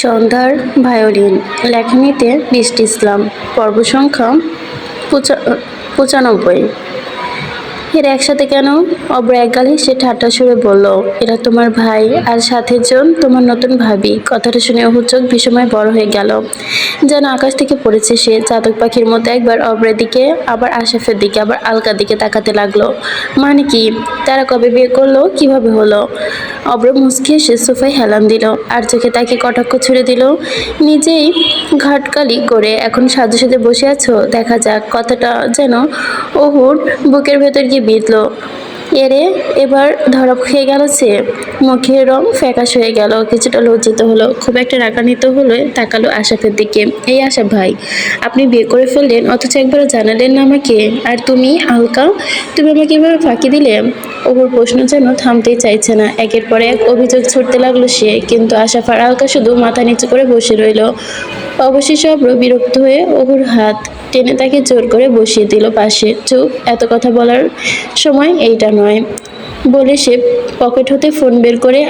সন্ধ্যার ভায়োলিন লেখনীতে বৃষ্টি ইসলাম পর্ব সংখ্যা 95। এরা একসাথে কেন? অব্র একগাল হেসে ঠাট্টা সুরে বলল, এরা তোমার ভাই আর সাথে জন তোমার নতুন ভাবি। কথাটা শুনে ওর চোখ ভীষণময় বড় হয়ে গেল, যেন আকাশ থেকে পড়েছে সে। চাতক পাখির মতো একবার অব্রের দিকে, আবার আশাফের দিকে, আবার আলকার দিকে তাকাতে লাগলো। মানে কি? তারা কবে বিয়ে করলো? কিভাবে হলো? অব্র মুচকি এসে সোফায় হেলান দিল আর চোখে তাকে কটাক্ষ ছুড়ে দিল। নিজেই ঘাটকালি করে এখন সাজে সাজে বসে আছো, দেখা যাক। কথাটা যেন ওহুর বুকের ভেতর গিয়ে বিঁধল। এরে এবার ধরা খেয়ে গেল সে। মুখের রং ফ্যাকাশ হয়ে গেল, কিছুটা লজ্জিত হলো, খুব একটা রাগান্বিত হলে তাকালো আশাফের দিকে। এই আশাফ ভাই, আপনি বিয়ে করে ফেললেন অথচ একবারও জানালেন না আমাকে। আর তুমি আলকা, তুমি আমাকে এভাবে ফাঁকি দিলে? ওর প্রশ্ন যেন থামতেই চাইছে না, একের পর এক অভিযোগ ছুটতে লাগলো সে। কিন্তু আশাফ আর আলকা শুধু মাথা নিচু করে বসে রইল। অবশেষে অব্র বিরক্ত হয়ে ওর হাত টেনে তাকে জোর করে বসিয়ে দিল পাশে। চুপ, এত কথা বলার সময় এইটা নয়, বলে সে পকেট হতে ফোন বের করে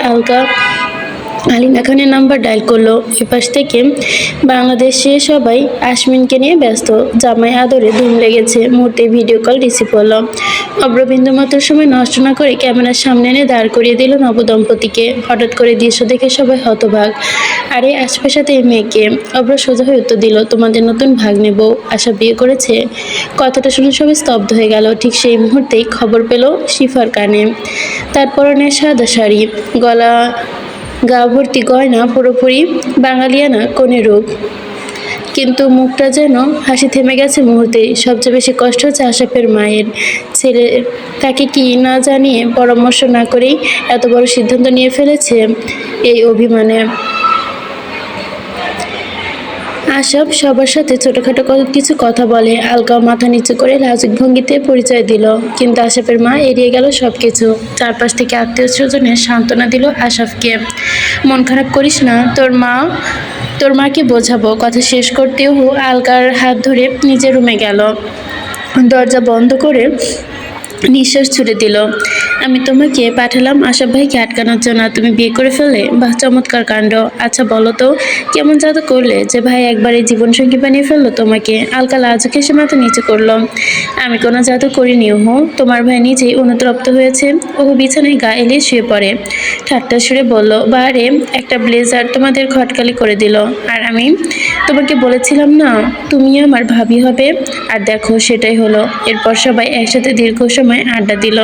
আলিনা খানের নাম্বার ডায়াল করলো। এপাশ থেকে বাংলাদেশে সবাই আশমিনকে নিয়ে ব্যস্ত। জামাই আদরে ধুম লেগেছে, মুহূর্তে ভিডিও কল রিসিভ হলো। অব্র বিন্দুমাত্র সময় নষ্ট না করে ক্যামেরার সামনে এনে দাঁড় করিয়ে দিল নবদম্পতিকে। হঠাৎ করে দৃশ্য দেখে সবাই হতবাক। আরে আশফার সাথে এই মেয়েকে? অব্র সোজা হয়ে উত্তর দিল, তোমাদের নতুন ভাগ্নে বউ আশা বিয়ে করেছে। কথাটা শুনে সবাই স্তব্ধ হয়ে গেল। ঠিক সেই মুহূর্তেই খবর পেল শিফার কানে। তার পরনে সাদা শাড়ি, গা ভর্তি গয়না, পুরোপুরি বাঙালিয়ানা কনে রূপ। কিন্তু মুখটা যেন হাসি থেমে গেছে মুহূর্তেই। সবচেয়ে বেশি কষ্ট হচ্ছে আশাফের মায়ের। ছেলে তাকে কি না জানিয়ে, পরামর্শ না করেই এত বড় সিদ্ধান্ত নিয়ে ফেলেছে। এই অভিমানে আশাফ সবার সাথে ছোটখাটো কিছু কথা বলে। আলকাও মাথা নিচু করে লাজুক ভঙ্গিতে পরিচয় দিল। কিন্তু আশাফের মা এড়িয়ে গেল সবকিছু। চারপাশ থেকে আত্মীয় স্বজনের সান্ত্বনা দিল আশাফকে। মন খারাপ করিস না, তোর মাকে বোঝাবো। কথা শেষ করতেও আলকার হাত ধরে নিজের রুমে গেল। দরজা বন্ধ করে নিঃশ্বাস ছুড়ে দিল। আমি তোমাকে পাঠালাম আশাফ ভাইকে আটকানোর জন্য, তুমি বিয়ে করে ফেললে? বাহ, চমৎকার কাণ্ড। আচ্ছা বলো তো, কেমন জাদু করলে যে ভাই একবারে জীবনসঙ্গী বানিয়ে ফেললো তোমাকে? আলকা লাজুক এসে মাথা নিচু করলো। আমি কোনো জাদু করিনি ওহো, তোমার ভাই নিজেই অনুতপ্ত হয়েছে। ওহু বিছানায় গা এলিয়ে শুয়ে পড়ে। ঠাট্টা সুরে বলল, বারে একটা ব্লেজার তোমাদের খটকালি করে দিল। আর আমি তোমাকে বলেছিলাম না তুমি আমার ভাবি হবে? আর দেখো সেটাই হলো। এরপর সবাই একসাথে দীর্ঘ সময় আড্ডা দিল।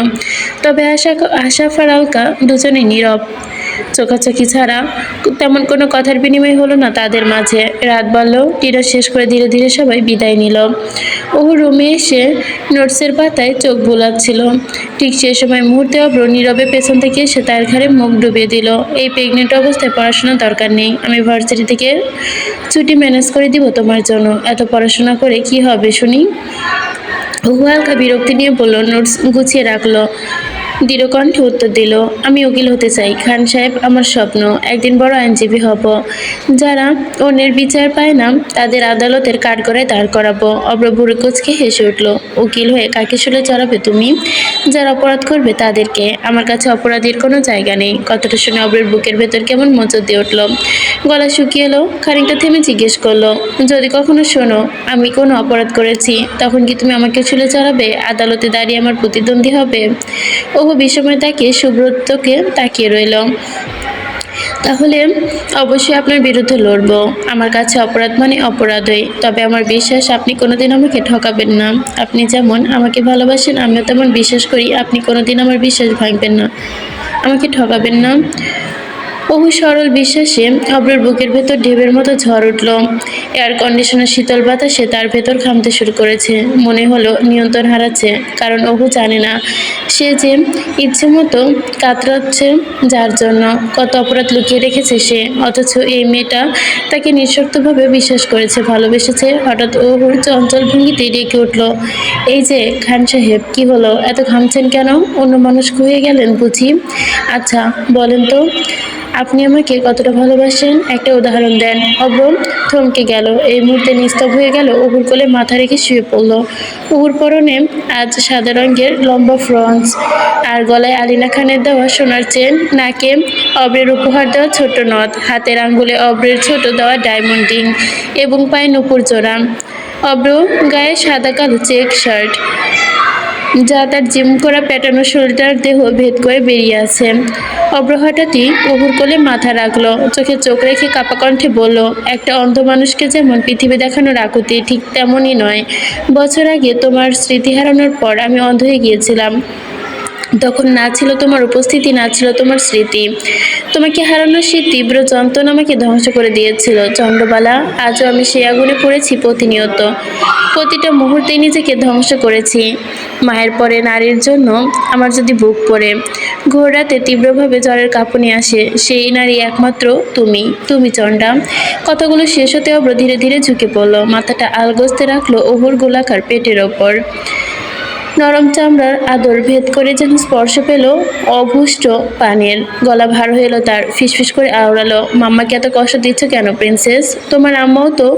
তবে আশাফ আর আলকা দুজনেই নীরব। চোখাচোখি ছাড়া তেমন কোনো কথার বিনিময় হলো না তাদের মাঝে। রাত বাড়লেও ডিনার শেষ করে ধীরে ধীরে সবাই বিদায় নিল। ও রুমে এসে নোটসের পাতায় চোখ বোলাচ্ছিল। ঠিক সেই সময় মুহূর্তে অব্র নীরবে পেছন থেকে এসে তার ঘাড়ে মুখ ডুবিয়ে দিল। এই প্রেগনেন্ট অবস্থায় পড়াশোনার দরকার নেই, আমি ভার্সিটি থেকে ছুটি ম্যানেজ করে দিব তোমার জন্য। এত পড়াশোনা করে কি হবে শুনি? হালকা বিরক্তি নিয়ে বলল। নোটস গুছিয়ে রাখলো, দৃঢ় কণ্ঠে উত্তর দিল, আমি উকিল হতে চাই খান সাহেব, আমার স্বপ্ন। একদিন বড় আইনজীবী হব। যারা অন্যের বিচার পায় না তাদের আদালতের কাঠগড়ায় দাঁড় করাবো। অব্র বুড়ো কুঁচকে হেসে উঠল। উকিল হয়ে কাকে শুলে চড়াবে তুমি? যারা অপরাধ করবে তাদেরকে। আমার কাছে অপরাধীর কোনো জায়গা নেই। কথাটা শুনে অব্রের বুকের ভেতর কেমন মোচড় দিয়ে উঠল। গলা শুকিয়ে এলো। খানিকটা থেমে জিজ্ঞেস করলো, যদি কখনো শোনো আমি কোনো অপরাধ করেছি, তখন কি তুমি আমাকে শুলে চড়াবে? আদালতে দাঁড়িয়ে আমার প্রতিদ্বন্দ্বী হবে? ওহো বিষময় তাকিয়ে সুব্রতকে তাকিয়ে রইল। তাহলে অবশ্যই আপনার বিরুদ্ধে লড়বো। আমার কাছে অপরাধ মানে অপরাধই। তবে আমার বিশ্বাস আপনি কোনোদিন আমাকে ঠকাবেন না। আপনি যেমন আমাকে ভালোবাসেন, আমিও তেমন বিশ্বাস করি আপনি কোনোদিন আমার বিশ্বাস ভাঙবেন না, আমাকে ঠকাবেন না। বহু সরল বিশ্বাসে অব্রের বুকের ভেতর ঢেবের মতো ঝড় উঠল। এয়ার কন্ডিশনের শীতল বাতাসে তার ভেতর ঘামতে শুরু করেছে। মনে হলো নিয়ন্ত্রণ হারাচ্ছে, কারণ ওহু জানে না সে যে ইচ্ছে মতো কাতরাচ্ছে যার জন্য। কত অপরাধ লুকিয়ে রেখেছে সে, অথচ এই মেয়েটা তাকে নিঃশর্তভাবে বিশ্বাস করেছে, ভালোবেসেছে। হঠাৎ ওহুর চঞ্চল ভঙ্গিতে ডেকে উঠল, এই যে খান সাহেব, কি হলো? এত ঘামছেন কেন? অন্য মানুষ হয়ে গেলেন বুঝি? আচ্ছা বলেন তো, আপনি আমাকে কতটা ভালোবাসেন একটা উদাহরণ দেন। অব্র থমকে গেল। এই মুহূর্তে নিস্তব্ধ হয়ে গেল। অপুর কোলে মাথা রেখে শুয়ে পড়ল। অপুর পরনে আজ সাদা রঙের লম্বা ফ্রঞ্চ, আর গলায় আলিনা খানের দেওয়া সোনার চেন, নাকে অব্রের উপহার দেওয়া ছোট্ট নথ, হাতের আঙ্গুলে অব্রের ছোট দেওয়া ডায়মন্ড রিং এবং পায়ে নূপুর জোড়া। অব্র গায়ে সাদা কালো চেক শার্ট, যা তার জিম করা প্যাটার্ন শরীরটার দেহ ভেদ করে বেরিয়ে আছে। অব্র হঠাৎই অপুর কোলে মাথা রাখলো, চোখে চোখ রেখে কাপা কণ্ঠে বলল, একটা অন্ধ মানুষকে যেমন পৃথিবী দেখানোর আকুতি, ঠিক তেমনই নয়। বছর আগে তোমার স্মৃতি হারানোর পর আমি অন্ধ হয়ে গিয়েছিলাম। তখন না ছিল তোমার উপস্থিতি, না ছিল তোমার স্মৃতি। তোমাকে হারানোর সেই তীব্র যন্ত্রণা আমাকে ধ্বংস করে দিয়েছিল চন্দ্রবালা। আজও আমি সেই আগুনে পড়েছি প্রতিনিয়ত। প্রতিটা মুহূর্তেই নিজেকে ধ্বংস করেছি। মায়ের পরে নারীর জন্য আমার যদি বুক পড়ে, ঘোর রাতে তীব্রভাবে জ্বরের কাঁপুনি আসে, সেই নারী একমাত্র তুমি, তুমি চণ্ডা। কথাগুলো শেষ হতে অব্র ধীরে ধীরে ঝুঁকে পড়ল, মাথাটা আলগোস্তে রাখলো অহুর গোলাকার পেটের ওপর। নরম চামড়ার আদর ভেদ করে যেন স্পর্শ পেল অভুষ্ট পানের। গলা ভার হয়ে এলো তার, ফিসফিস করে আওড়ালো, মাম্মাকে এত কষ্ট দিচ্ছ কেন প্রিন্সেস? তোমার আম্মাও তো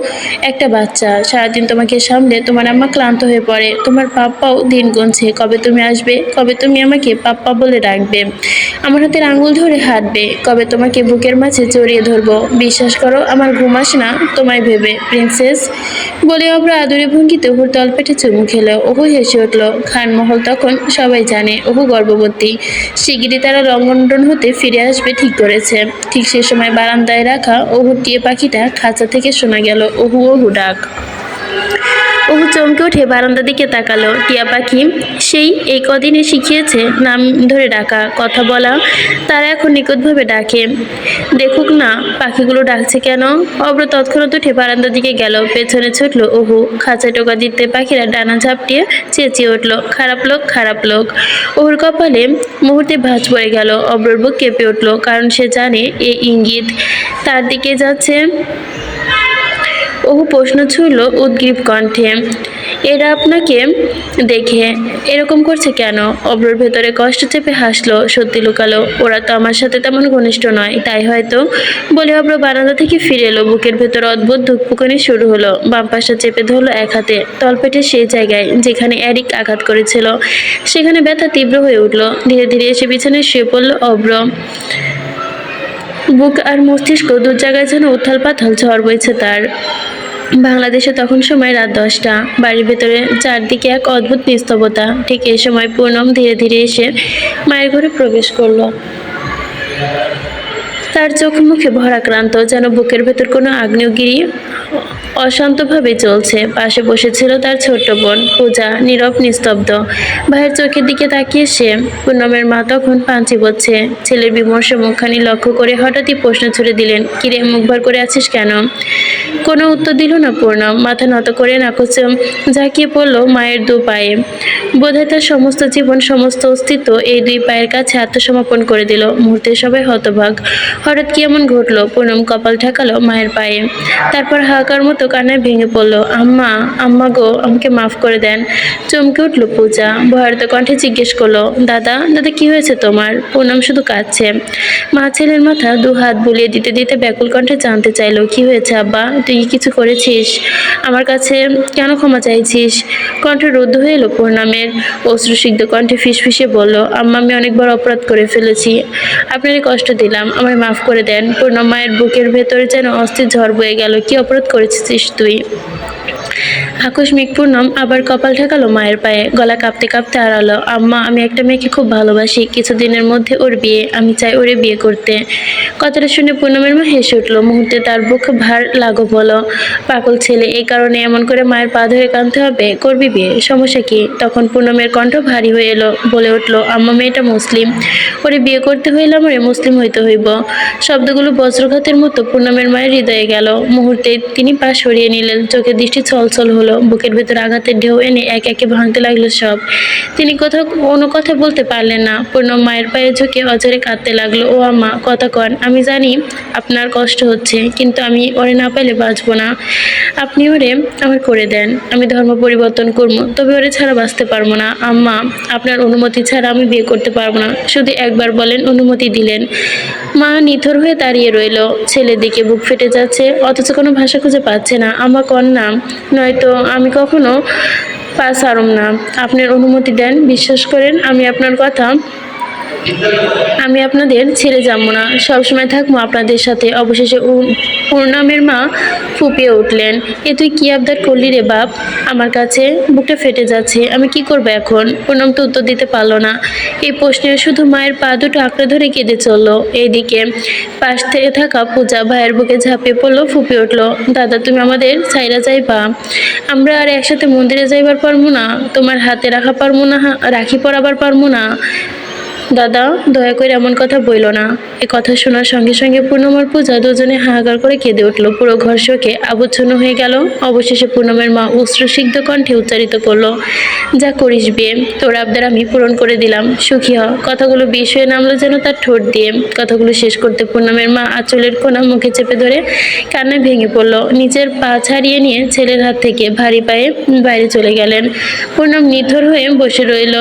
একটা বাচ্চা। সারাদিন তোমাকে সামলে তোমার আম্মা ক্লান্ত হয়ে পড়ে। তোমার পাপ্পাও দিন গুনছে, কবে তুমি আসবে, কবে তুমি আমাকে পাপ্পা বলে ডাকবে, আমার হাতের আঙুল ধরে হাঁটবে, কবে তোমাকে বুকের মাঝে জড়িয়ে ধরবো। বিশ্বাস করো, আমার ঘুম আসে না তোমায় ভেবে প্রিন্সেস। বলে অব্র আদুরে ভঙ্গিতে অহুর তলপেটে চুমু খেলো। অহু হেসে উঠল। খানমহল তখন সবাই জানে অহু গর্ভবতী। শিগগিরই তারা লন্ডন হতে ফিরে আসবে ঠিক করেছে। ঠিক সে সময় বারান্দায় রাখা অহুর টিয়ে পাখিটা খাঁচা থেকে শোনা গেল অহু অহু ডাক। অহু চমকে উঠে বারান্দার দিকে তাকালো। টিয়া পাখি সেই এই কদিনে শিখিয়েছে নাম ধরে ডাকা, কথা বলা। তারা এখন নিখুঁতভাবে ডাকে। দেখুক না পাখিগুলো ডাকছে কেন। অব্র তৎক্ষণাৎ উঠে বারান্দার দিকে গেল। পেছনে ছুটল অহু। খাঁচায় টোকা দিতে পাখিরা ডানা ঝাপটিয়ে চেঁচিয়ে উঠল, খারাপ লোক, খারাপ লোক। অহুর কপালে মুহূর্তে ভাঁজ পড়ে গেল। অব্রর বুক কেঁপে উঠল, কারণ সে জানে এই ইঙ্গিত তার দিকে যাচ্ছে। অহু প্রশ্ন ছুড়ল উদ্গ্রীব কণ্ঠে, এরা আপনাকে দেখে এরকম করছে কেন? অব্রর ভেতরে কষ্ট চেপে হাসলো, সত্যি লুকালো, ওরা তো আমার সাথে তেমন ঘনিষ্ঠ নয়, তাই হয়তো। বলে অব্র বারান্দা থেকে ফিরে এলো। বুকের ভেতর অদ্ভুত ধুকপুকানি শুরু হলো। বাম পাশে চেপে ধরলো এক হাতে, তলপেটে সেই জায়গায় যেখানে এরিক আঘাত করেছিল। সেখানে ব্যথা তীব্র হয়ে উঠল। ধীরে ধীরে এসে বিছানায় শুয়ে পড়ল অব্র। বুক আর মস্তিষ্ক দু জায়গায় যেন উথাল পাথাল ঝড় বইছে তার। বাংলাদেশে তখন সময় রাত 10টা। বাড়ির ভেতরে চারদিকে এক অদ্ভুত নিস্তব্ধতা। ঠিক এই সময় পুনম ধীরে ধীরে এসে মায়ের ঘরে প্রবেশ করলো। তার চোখ মুখে ভরাক্রান্ত, যেন বুকের ভেতর কোনো আগ্নেয়গিরি অশান্তভাবে চলছে। পাশে বসেছিল তার ছোট্ট বোন পূজা, নীরব নিস্তব্ধ। ভাইয়ের চোখের দিকে তাকিয়ে সে। পুনমের মা তখন পাঞ্চি বলছে। ছেলের বিমর্ষ মুখখানি লক্ষ্য করে হঠাৎই প্রশ্ন ছুড়ে দিলেন, কিরে মুখ ভার করে আছিস কেন? কোনো উত্তর দিল না পূর্ণম। মাথা নত করে নাকচ ঝাঁকিয়ে পড়ল মায়ের দু পায়ে। বোধহয় তার সমস্ত জীবন, সমস্ত অস্তিত্ব এই দুই পায়ের কাছে আত্মসমর্পণ করে দিল। মুহূর্তে সবাই হতবাক। হঠাৎ কি এমন ঘটলো? পুনম কপাল ঠেকালো মায়ের পায়ে, তারপর হাহাকার মতো কান্নায় ভেঙে পড়ল। আম্মা, আম্মা গো, আমাকে মাফ করে দেন। চমকে উঠল পূজা, ভয়ার্ত কণ্ঠে জিজ্ঞেস করলো, দাদা, দাদা কি হয়েছে তোমার? পুনম শুধু কাঁদছে। মা ছেলের মাথা দু হাত বুলিয়ে দিতে দিতে ব্যাকুল কণ্ঠে জানতে চাইলো, কি হয়েছে আব্বা? তুই কি কিছু করেছিস? আমার কাছে কেন ক্ষমা চাইছিস? কণ্ঠ রুদ্ধ হয়ে এলো পূর্ণামের। অশ্রুসিক্ত কণ্ঠে ফিসফিসে বলল, আম্মা, আমি অনেকবার অপরাধ করে ফেলেছি, আপনারই কষ্ট দিলাম, আমায় মাফ করে দেন। পূর্ণম মায়ের বুকের ভেতরে যেন অস্থির ঝড় বয়ে গেল। কি অপরাধ করেছিস তুই? আকস্মিক পূর্ণম আবার কপাল ঠেকালো মায়ের পায়ে, গলা কাঁপতে কাঁপতে আড়ালো, আম্মা, আমি একটা মেয়েকে খুব ভালোবাসি, কিছুদিনের মধ্যে ওর বিয়ে, আমি চাই ওরে বিয়ে করতে। কথাটা শুনে পূর্ণমের মা হেসে উঠল। মুহূর্তে তার বুক ভার লাঘব হলো। পাগল ছেলে, এই কারণে এমন করে মায়ের পা ধরে কাঁদতে হবে? করবি বিয়ে, সমস্যা কি? তখন পূর্ণমের কণ্ঠ ভারী হয়ে এলো, বলে উঠল, আম্মা, মেয়েটা মুসলিম, ওরে বিয়ে করতে হইলে আমারে মুসলিম হইতে হইব। শব্দগুলো বজ্রঘাতের মতো পূর্ণমের মায়ের হৃদয়ে গেল। মুহূর্তে তিনি পা সরিয়ে নিলেন, চোখের দৃষ্টি ছলছল হলো। লাগলো, বুকের ভেতর আঘাতের ঢেউ এনে এক একে ভাঙতে লাগলো সব। তিনি কোনো কথা বলতে পারলেন না। পূর্ণম মায়ের পায়ে ঝুঁকে অঝরে কাঁদতে লাগলো। ও আম্মা, কথা কন, আমি জানি আপনার কষ্ট হচ্ছে, কিন্তু আমি ওরে না পাইলে বাঁচবো না। আপনি ওরে আমার করে দেন, আমি ধর্ম পরিবর্তন করবো, তবে ওরে ছাড়া বাঁচতে পারবো না। আম্মা, আপনার অনুমতি ছাড়া আমি বিয়ে করতে পারবো না, শুধু একবার বলেন, অনুমতি দিলেন। মা নিথর হয়ে দাঁড়িয়ে রইল, ছেলের দিকে বুক ফেটে যাচ্ছে, অথচ কোনো ভাষা খুঁজে পাচ্ছে না। আম্মা, কন্যা, নয়তো আমি কখনো পা ছাড়ুম না। আপনার অনুমতি দেন, বিশ্বাস করেন আমি আপনার কথা, আমি আপনাদের ছেড়ে যাবো না, সবসময় থাকবো আপনাদের সাথে। অবশেষে পূর্ণামের মা ফুপিয়ে উঠলেন। এ তুই কি আবদার করলি রে বাপ? আমার কাছে বুকটা ফেটে যাচ্ছে, আমি কি করবো এখন? পূর্ণাম তো উত্তর দিতে পারলো না। এই প্রশ্নে শুধু মায়ের পা দুটো আঁকড়ে ধরে কেঁদে চললো। এইদিকে পাশ থেকে থাকা পূজা ভাইয়ের বুকে ঝাঁপিয়ে পড়লো, ফুপিয়ে উঠলো, দাদা তুমি আমাদের ছাইরা যাইবা? আমরা আর একসাথে মন্দিরে যাইবার পারবো না? তোমার হাতে রাখা পারবো না, রাখি পরাবার পারবো না? দাদা, দয়া করে এমন কথা বইল না। এ কথা শোনার সঙ্গে সঙ্গে পূর্ণম আর পূজা দুজনে হাহাকার করে কেঁদে উঠল। পুরো ঘর শোকে আবচ্ছন্ন হয়ে গেল। অবশেষে পূর্ণমের মা অশ্রুসিক্ত কণ্ঠে উচ্চারিত করলো, যা করিস বিয়ে, তোর আবদার আমি পূরণ করে দিলাম, সুখী হ। কথাগুলো বিষ হয়ে নামলো যেন তার ঠোঁট দিয়ে। কথাগুলো শেষ করতে পূর্ণমের মা আঁচলের কোণা মুখে চেপে ধরে কান্নায় ভেঙে পড়লো। নিজের পা ছাড়িয়ে নিয়ে ছেলের হাত থেকে ভারী পায়ে বাইরে চলে গেলেন। পূর্ণম নিথর হয়ে বসে রইল,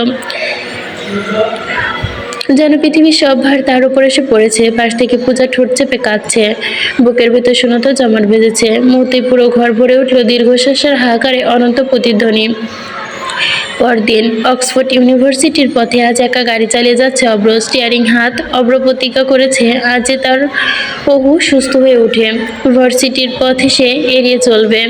যেন পৃথিবীর সব ভার তার উপর এসে পড়েছে। পাশ থেকে পূজা ঠোঁট চেপে কাঁদছে, বুকের ভেতর শূন্যতা জমাট বেঁধেছে। মুহূর্তে পুরো ঘর ভরে উঠল দীর্ঘশ্বাসের হাহাকারে অনন্ত প্রতিধ্বনি। পরদিন অক্সফোর্ড ইউনিভার্সিটির পথে আজ একা গাড়ি চালিয়ে যাচ্ছে অব্র। স্টিয়ারিং হাত। অব্র প্রতিজ্ঞা করেছে আজ যে তার বহু সুস্থ হয়ে ওঠে, ভার্সিটির পথে সে এড়িয়ে চলবে।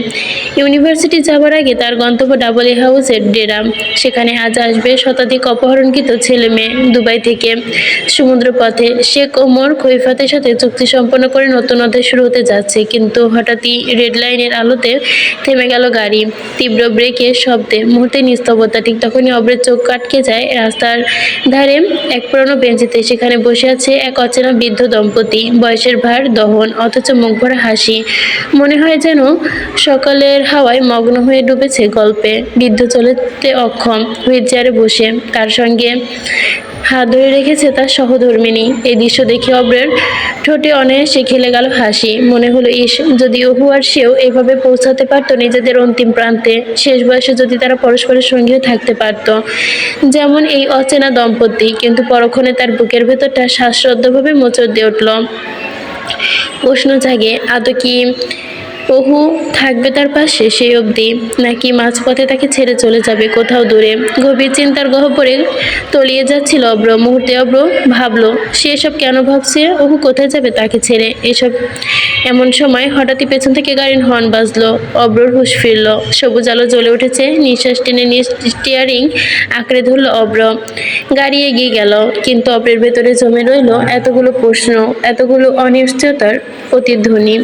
ইউনিভার্সিটি যাবার আগে তার গন্তব্য ডাবল এ হাউসের ডেরা। সেখানে আজ আসবে শতাধিক অপহরণকৃত ছেলে মেয়ে দুবাই থেকে। সমুদ্র পথে সে কোমর খৈফাতের সাথে চুক্তি সম্পন্ন করে নতুন অধ্যায় শুরু হতে যাচ্ছে। কিন্তু হঠাৎই রেড লাইনের আলোতে থেমে গেল গাড়ি। তীব্র ব্রেকের শব্দে মুহূর্তে নিস্তব্ধতা। ঠিক তখনই অব্রের চোখ আটকে যায় রাস্তার ধারে এক পুরনো বেঞ্চিতে। সেখানে বসে আছে এক অচেনা বৃদ্ধ দম্পতি, বয়সের ভার দহন, অথচ মুখ ভরা হাসি। মনে হয় যেন সকালের হাওয়ায় মগ্ন হয়ে ডুবেছে গল্পে। বৃদ্ধ চলতে অক্ষম, হুইল চেয়ারে বসে, তার সঙ্গে হাত ধরে রেখেছে তার সহধর্মিণী। এই দৃশ্য দেখে অব্রের ঠোঁটে অনায়াসে খেলে গেল হাসি। মনে হলো, ইস, যদি ওহু আর সেও এভাবে পৌঁছাতে পারতো নিজেদের অন্তিম প্রান্তে। শেষ বয়সে যদি তারা পরস্পরের সঙ্গেও থাকতে পারত, যেমন এই অচেনা দম্পতি। কিন্তু পরক্ষণে তার বুকের ভেতরটা শ্বাসরুদ্ধভাবে মোচড় দিয়ে উঠল। প্রশ্ন জাগে, আদৌ কি ওহু থাকবে তার পাশে সেই অবধি, নাকি মাঝপথে তাকে ছেড়ে চলে যাবে কোথাও দূরে? গভীর চিন্তার গহ্বরে তলিয়ে যাচ্ছিল অব্র। মুহূর্তে অব্র ভাবলো, সে এসব কেন ভাবছে? ওহু কোথায় যাবে তাকে ছেড়ে? এমন সময় হঠাৎই পেছন থেকে গাড়ির হর্ন বাজলো। অব্রর হুঁশ ফিরল। সবুজ আলো জ্বলে উঠেছে। নিঃশ্বাস টেনে স্টিয়ারিং আঁকড়ে ধরল অব্র। গাড়ি এগিয়ে গেল, কিন্তু অব্রের ভেতরে জমে রইল এতগুলো প্রশ্ন, এতগুলো অনিশ্চয়তার প্রতিধ্বনি।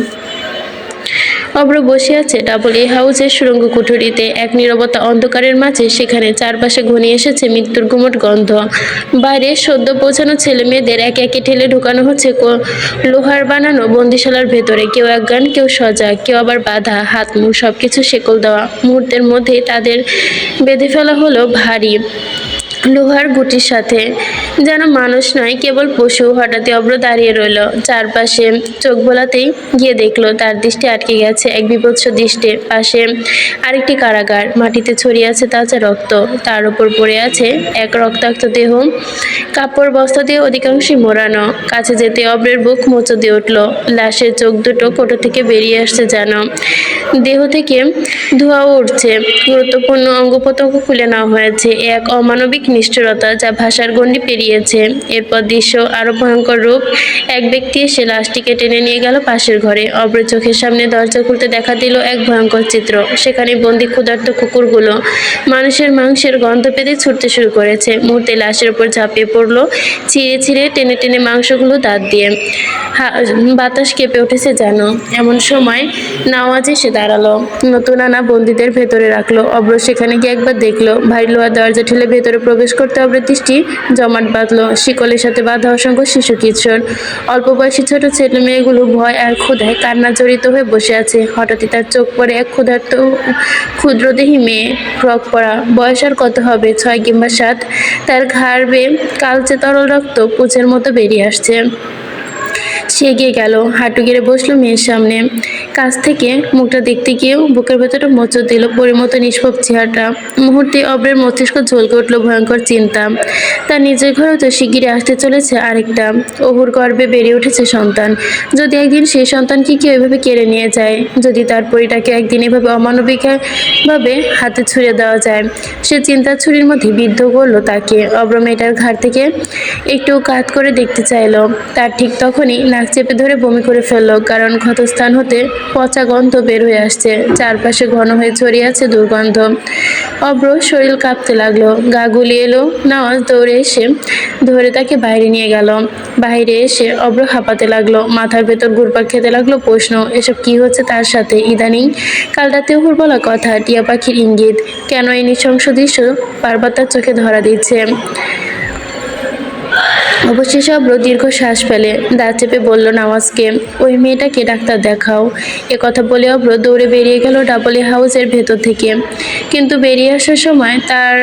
অব্র বসে আছে ডাবল এ হাউসের সুড়ঙ্গ কুঠুরিতে, এক নীরবতা অন্ধকারের মাঝে। সেখানে চারপাশে ঘনিয়ে এসেছে মৃত্যুর গুমট গন্ধ। বাইরে সদ্য পৌঁছানো ছেলে মেয়েদের একে একে ঠেলে ঢুকানো হচ্ছে লোহার বানানো বন্দিশালার ভেতরে। কেউ অজ্ঞান, কেউ সজাগ, কেউ আবার বাধা। হাত মুখ সবকিছু শেকল দেওয়া। মুহূর্তের মধ্যেই তাদের বেঁধে ফেলা হলো ভারী লোহার গুটির সাথে, যেন মানুষ নয়, কেবল পশু। হঠাৎই অব্র দাঁড়িয়ে রইল। চারপাশে চোখ বোলাতেই গিয়ে দেখলো তার দৃষ্টি আটকে গেছে এক বিভৎস দৃষ্টে। পাশে আরেকটি কারাগার, মাটিতে ছড়িয়ে আছে তাজা রক্ত, তার উপর পড়ে আছে এক রক্তাক্ত দেহ, কাপড় বস্তা দিয়ে অধিকাংশই মোড়ানো। কাছে যেতে অব্রের বুক মোচড় দিয়ে উঠল। লাশের চোখ দুটো কোটো থেকে বেরিয়ে আসছে যেন, দেহ থেকে ধোঁয়াও উঠছে, গুরুত্বপূর্ণ অঙ্গ প্রত্যঙ্গ খুলে নেওয়া হয়েছে। এক অমানবিক নিষ্ঠুরতা যা ভাষার গণ্ডি পেরিয়েছে। এরপর দৃশ্য আরো ভয়ঙ্কর রূপ। এক ব্যক্তি এসে লাশটিকে টেনে নিয়ে গেল পাশের ঘরে। অব্র চোখের সামনে দরজা খুলতে দেখা দিল এক ভয়ঙ্কর চিত্র। সেখানে বন্দি ক্ষুধার্ত কুকুরগুলো মানুষের মাংসের গন্ধ পেতে ছুটতে শুরু করেছে। মুহূর্তে লাশের উপর ঝাঁপিয়ে পড়লো, ছিঁড়ে ছিঁড়ে টেনে টেনে মাংসগুলো দাঁত দিয়ে। বাতাস কেঁপে উঠেছে যেন। এমন সময় নওয়াজ এসে দাঁড়ালো, নতুন আনা বন্দীদের ভেতরে রাখলো। অব্র সেখানে গিয়ে একবার দেখলো, ভারী লোহার দরজা ঠেলে ভেতরে প্রবেশ করতে অব্রের দৃষ্টি জমাট বাঁধল। শিকলের সাথে বাঁধা অসংখ্য শিশু কিশোর, অল্প বয়সী ছোট ছেলে মেয়েগুলো ভয় আর ক্ষুধায় কান্না জড়িত হয়ে বসে আছে। হঠাৎই তার চোখ পড়ে এক ক্ষুধার্ত ক্ষুদ্রদেহী মেয়ে, ফ্রক পরা। বয়স আর কত হবে, 6 কিংবা 7। তার ঘাড় বেয়ে কালচে তরল রক্ত পুঁজের মতো বেরিয়ে আসছে। সে এগিয়ে গেল, হাঁটু গেড়ে বসলো মেয়ের সামনে। কাছ থেকে মুখটা দেখতে গিয়েও বুকের ভেতরটা মোচড় দিল পরিমতো নিষ্পাপ চেহারাটা। মুহূর্তে অব্রের মস্তিষ্ক ঝলকে উঠল ভয়ঙ্কর চিন্তা। তার নিজের ঘরেও তো শিগগিরই আসতে চলেছে আরেকটা। অহুর গর্ভে বেড়ে উঠেছে সন্তান। যদি একদিন সেই সন্তানকে কেউ এভাবে কেড়ে নিয়ে যায়, যদি তার পরিটাকে একদিন এভাবে অমানবিকভাবে হাতে ছুঁড়ে দেওয়া যায়, সে চিন্তার ছুরির মধ্যে বিদ্ধ করলো তাকে। অব্র মেয়েটার ঘাড় থেকে একটু কাত করে দেখতে চাইলো। তার ঠিক তখনই নাক চেপে ধরে বমি করে ফেললো, কারণ ক্ষতস্থান হতে পচা গন্ধ বের হয়ে আসছে। চারপাশে ঘন হয়ে ছড়িয়ে আছে দুর্গন্ধ। অব্র শরীর কাঁপতে লাগলো, গা গুলিয়ে এলো। নওয়াজ দৌড়ে এসে ধরে তাকে বাইরে নিয়ে গেল। বাইরে এসে অব্র হাঁপাতে লাগলো, মাথার ভেতর ঘুরপাক খেতে লাগলো প্রশ্ন, এসব কি হচ্ছে তার সাথে ইদানিং? কাল রাতে ওর বলা কথা, টিয়া পাখির ইঙ্গিত, কেন এই নৃশংস দৃশ্য বারবার তার চোখে ধরা দিচ্ছে? অবশেষে অব্র দীর্ঘ শ্বাস ফেলে দাঁত চেপে বলল নওয়াজকে, ওই মেয়েটাকে ডাক্তার দেখাও। কথা বলে অব্র দৌড়ে বেরিয়ে গেল ডাবলি হাউসের ভেতর থেকে। কিন্তু বেরিয়ে আসার সময় তার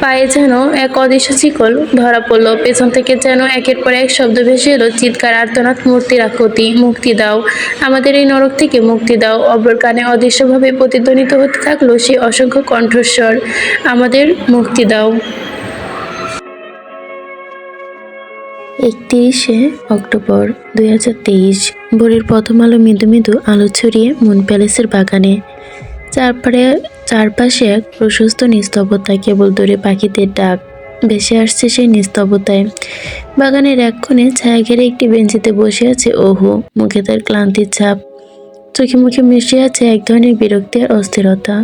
পায়ে যেন এক অদৃশ্য শিকল ধরা পড়ল। পেছন থেকে যেন একের পর এক শব্দ ভেসে এলো, চিৎকার, আর্তনাদ, মূর্তির আকুতি, মুক্তি দাও, আমাদের এই নরক থেকে মুক্তি দাও। অব্রর কানে অদৃশ্যভাবে প্রতিধ্বনিত হতে থাকলো সেই অসংখ্য কণ্ঠস্বর, আমাদের মুক্তি দাও। 31শে অক্টোবর 2023। ভোরের প্রথম আলো মৃদু মৃদু আলো ছড়িয়ে মুন প্যালেসের বাগানে। চারপাশে এক প্রশস্ত নিস্তব্ধতা, কেবল দূরে পাখিদের ডাক ভেসে আসছে সেই নিস্তব্ধতায়। বাগানের এক কোণে ছায়া ঘেরে একটি বেঞ্চিতে বসে আছে ওহু, মুখে তার ক্লান্তির ছাপ, চোখে মুখে মিশে আছে এক ধরনের বিরক্তি আর অস্থিরতা।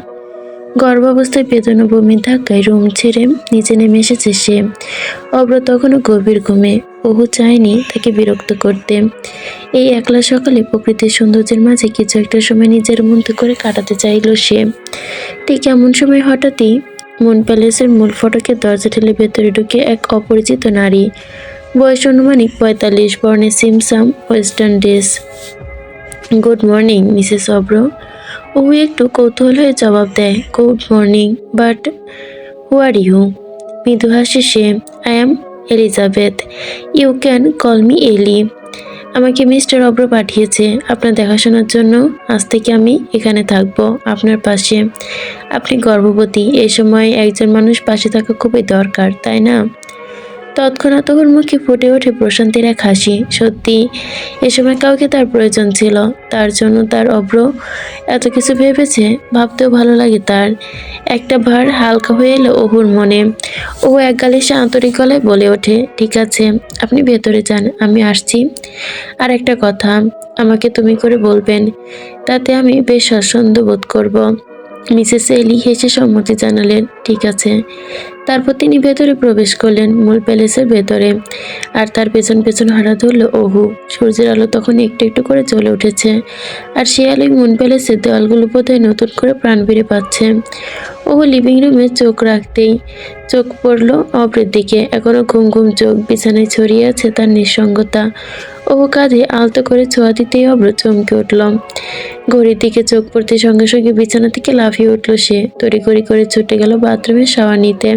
গর্ভাবস্থায় বেদনা বমির ধাক্কায় রুম ছেড়ে নিচে নেমে এসেছে সে। অব্র তখনও গভীর ঘুমে। ওহু চায়নি তাকে বিরক্ত করতে। এই একলা সকালে প্রকৃতির সৌন্দর্যের মাঝে কিছু একটা সময় নিজের মতো করে কাটাতে চাইল সে। ঠিক এমন সময় হঠাৎই মুন প্যালেসের মূল ফটকের দরজা ঠেলে ভেতরে ঢুকে এক অপরিচিত নারী, বয়স অনুমানিক 45, পরনে সিমসাম western dress. Good morning Mrs অব্র। ও একটু কৌতূহল হয়ে জবাব দেয়, good morning, but who are you? মৃদু হাসে সে, I am Elizabeth, you can call me Ellie. আমাকে মিস্টার অব্র পাঠিয়েছে আপনার দেখাশোনার জন্য। আজ থেকে আমি এখানে থাকবো, আপনার পাশে। আপনি গর্ভবতী, এই সময় একজন মানুষ পাশে থাকা খুবই দরকার, তাই না? তৎক্ষণাৎ ওর মুখে ফুটে ওঠে প্রশান্তির এক হাসি। সত্যি এ সময় কাউকে তার প্রয়োজন ছিল, তার জন্য তার অব্র এত কিছু ভেবেছে, ভাবতেও ভালো লাগে তার। একটা ভার হালকা হয়ে এলো ওহুর মনে। ও একগালে সে আন্তরিক গলায় বলে ওঠে, ঠিক আছে, আপনি ভেতরে যান, আমি আসছি। আর একটা কথা, আমাকে তুমি করে বলবেন, তাতে আমি বেশ স্বাচ্ছন্দ্য বোধ করব। মিসেস এলি হেসে সম্মতি জানালেন, ঠিক আছে। তারপর তিনি ভেতরে প্রবেশ করলেন, মূল প্যালেসের ভেতরে। আর তার পেছন পেছন হাঁটা ধরল ওহু। সূর্যের আলো তখন একটু একটু করে জ্বলে উঠেছে, আর সে আলোয় মুন প্যালেসের দেওয়ালগুলো বোধহয় নতুন করে প্রাণ ফিরে পাচ্ছে। ওহু লিভিং রুমে চোখ রাখতেই চোখ পড়ল অব্রের দিকে। এখনো ঘুম ঘুম চোখ, বিছানায় ছড়িয়ে আছে তার নিঃসঙ্গতা। ওহু কাঁধে আলতো করে ছোঁয়া দিতেই অব্র চমকে উঠল। ঘড়ির দিকে চোখ পড়তে সঙ্গে সঙ্গে বিছানা থেকে লাফিয়ে উঠল সে। তড়িঘড়ি করে ছুটে গেল বাথরুমে শাওয়ার নিতে।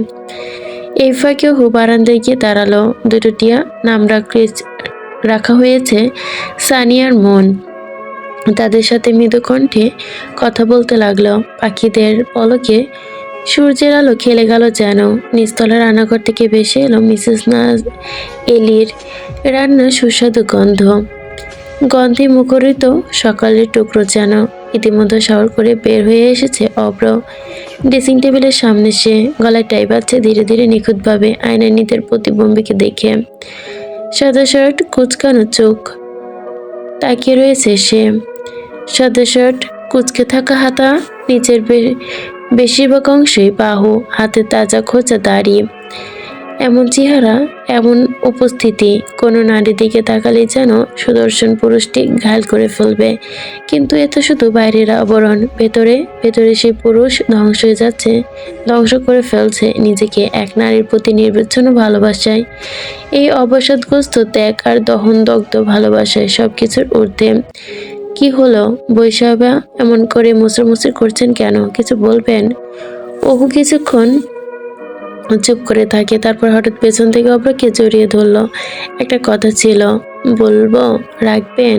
এই ফাঁকে ওহু বারান্দায় গিয়ে দাঁড়ালো। দুটো টিয়া নাম রাখা হয়েছে সানি আর মন। তাদের সাথে মৃদু কণ্ঠে কথা বলতে লাগলো। পাখিদের পলকে সূর্যের আলো খেলে গেল যেন। নিচতলার রান্নাঘর থেকে ভেসে এলো মিসেস নাজ এলির রান্নার সুস্বাদু গন্ধ। গন্ধে মুখরিত সকালের টুকরো যেন। ইতিমধ্যে শাওয়ার করে বের হয়ে এসেছে অব্র। ড্রেসিং টেবিলের সামনে সে, গলায় টাই বাজছে ধীরে ধীরে নিখুঁতভাবে আয়নায় নিজের প্রতিবিম্বকে দেখে। সাদা শার্ট, কুচকানো চোখ, তাকিয়ে রয়েছে সে। সাদা শার্ট, কুচকে থাকা হাতা, নিচের বেশিরভাগ অংশই বাহু, হাতে তাজা খোঁচা দাড়ি। এমন চেহারা, এমন উপস্থিতি, কোনো নারীর দিকে তাকালেই যেন সুদর্শন পুরুষটি ঘায়ল করে ফেলবে। কিন্তু এ তো শুধু বাইরের আবরণ, ভেতরে ভেতরে সেই পুরুষ ধ্বংস হয়ে যাচ্ছে, ধ্বংস করে ফেলছে নিজেকে এক নারীর প্রতি নির্বিচ্ছিন্ন ভালোবাসায়। এই অবসাদগ্রস্ত ত্যাগ আর দহনদগ্ধ ভালোবাসায় সবকিছুর ঊর্ধ্বে। কি হলো বৈশাখা, এমন করে মুচড়মুচড় করছেন কেন? কিছু বলবেন? অহু কিছুক্ষণ চুপ করে থাকে, তারপর হঠাৎ পেছন থেকে অভ্রকে জড়িয়ে ধরল। একটা কথা ছিল, বলবো? রাখবেন?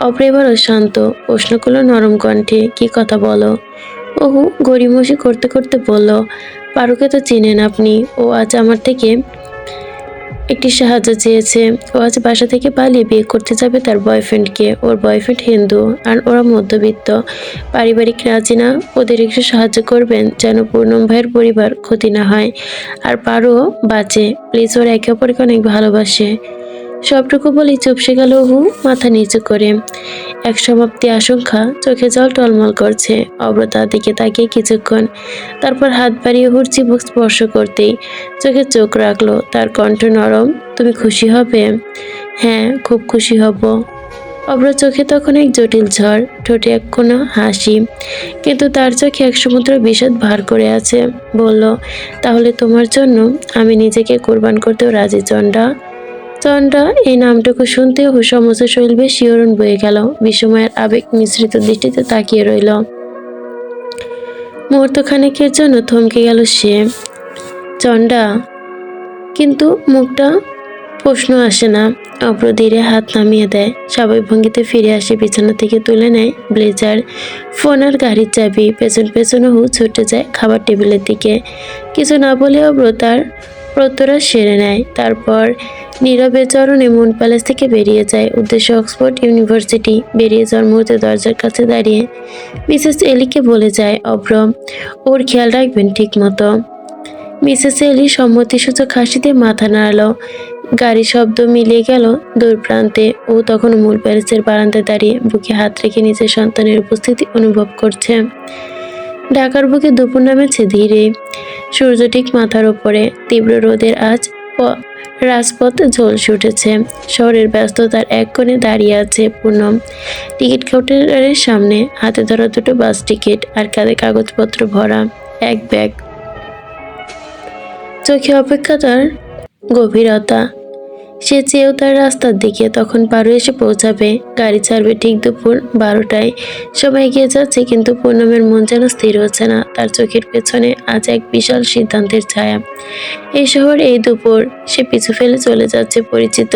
অভ্র এবারও শান্ত, প্রশ্ন করলো নরম কণ্ঠে, কি কথা বলো? অহু গড়িমসি করতে করতে বলল, পারুকে তো চিনেন আপনি, ও আজ আমার থেকে একটি সাহায্য চেয়েছে। ও আজ বাসা থেকে পালিয়ে বিয়ে করতে যাবে তার বয়ফ্রেন্ডকে। ওর বয়ফ্রেন্ড হিন্দু আর ওরা মধ্যবিত্ত, পারিবারিক রাজি না। ওদের একটু সাহায্য করবেন যেন পূর্ণম ভাইয়ের পরিবার ক্ষতি না হয় আর পারুও বাঁচে। প্লিজ, ওরা একে অপরকে অনেক ভালোবাসে। সবটুকু বলেই চুপসে গেল অহু, মাথা নিচু করে। এক সমাপ্তি আশঙ্কা, চোখে জল টলমল করছে। অভ্র তার দিকে তাকিয়ে কিছুক্ষণ, তারপর হাত বাড়িয়ে অহুর চিবুক স্পর্শ করতেই চোখে চোখ রাখলো। তার কণ্ঠ নরম, তুমি খুশি হবে? হ্যাঁ, খুব খুশি হব। অভ্র চোখে তখন এক জটিল ঝড়, ঠোঁটে এক কোনো হাসি, কিন্তু তার চোখে এক সমুদ্র বিষাদ ভার করে আছে। বলল, তাহলে তোমার জন্য আমি নিজেকে কোরবান করতেও রাজি চন্ডা। চন্ডা, এই নামটুকু শুনতে অহু সমস্ত শৈলবে শিহরণ বয়ে গেল। বিস্ময়ের আবেগ মিশ্রিত দৃষ্টিতে তাকিয়ে রইল। মুহূর্তখানেকের জন্য থমকে গেল সে। চন্ডা, কিন্তু মুখটা প্রশ্ন আসে না। অভ্র ধীরে হাত নামিয়ে দেয়, স্বাভাবিক ভঙ্গিতে ফিরে আসে, বিছানা থেকে তুলে নেয় ব্লেজার, ফোন আর গাড়ির চাবি। পেছন পেছন অহু ছুটে যায় খাবার টেবিলের দিকে। কিছু না বলে অভ্র তার প্রত্যরা সেরে নেয়, তারপর নীরবে চরণে মুন প্যালেস থেকে বেরিয়ে যায়, উদ্দেশ্য অক্সফোর্ড ইউনিভার্সিটি। বেরিয়ে যাওয়ার মুহূর্তে দরজার কাছে দাঁড়িয়ে মিসেস এলিকে বলে যায় অভ্র, ওর খেয়াল রাখবেন ঠিক মতো। মিসেস এলি সম্মতিসূচক হাসিতে মাথা নাড়ল। গাড়ি শব্দ মিলিয়ে গেল দূর প্রান্তে। ও তখন মূল প্যালেসের বারান্দায় দাঁড়িয়ে বুকে হাত রেখে নিজের সন্তানের উপস্থিতি অনুভব করছে। ঢাকার বুকে দুপুর নামেছে ধীরে, সূর্য ঠিক মাথার ওপরে। তীব্র রোদের আজ রাজপথ ঝলসে উঠেছে। শহরের ব্যস্ততার এক কোণে দাঁড়িয়ে আছে পুনম, টিকিট কাউন্টারের সামনে, হাতে ধরা দুটো বাস টিকিট আর কাঁধে কাগজপত্র ভরা এক ব্যাগ। চোখে অপেক্ষা তার গভীরতা। সে চেয়েও তার রাস্তার দিকে। তখন পারু এসে পৌঁছাবে, গাড়ি ছাড়বে ঠিক দুপুর 12টায়। সময় এগিয়ে যাচ্ছে, কিন্তু পূর্ণমের মন যেন স্থির হচ্ছে না। তার চোখের পেছনে আজ এক বিশাল সিদ্ধান্তের ছায়া। এই শহর, এই দুপুর। সে পিছু ফেলে চলে যাচ্ছে পরিচিত